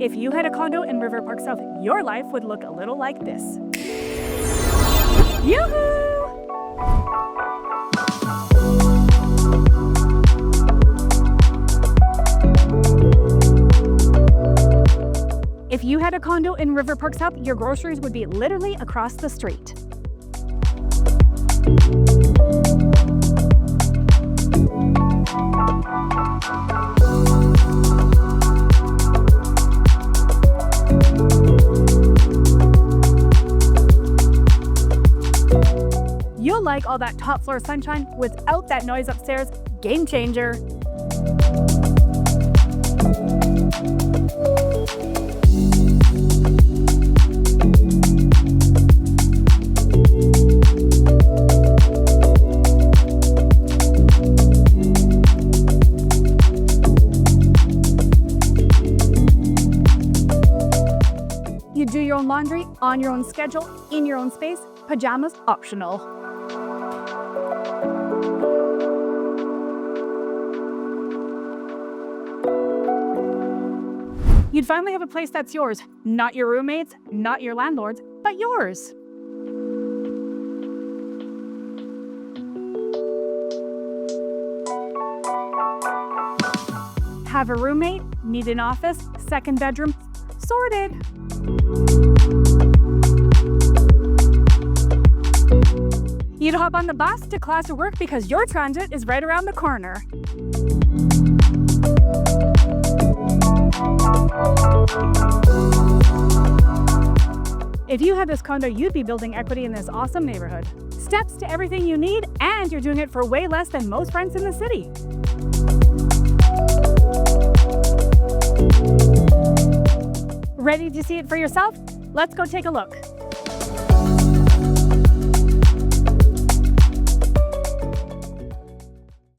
If you had a condo in River Park South, your life would look a little like this. Yoo-hoo! If you had a condo in River Park South, your groceries would be literally across the street. You'll like all that top floor sunshine without that noise upstairs. Game changer. You do your own laundry on your own schedule, in your own space, pajamas optional. You'd finally have a place that's yours, not your roommates, not your landlord's, but yours. Have a roommate, need an office, second bedroom, sorted. You'd hop on the bus to class or work because your transit is right around the corner. If you had this condo, you'd be building equity in this awesome neighborhood. Steps to everything you need, and you're doing it for way less than most rents in the city. Ready to see it for yourself? Let's go take a look.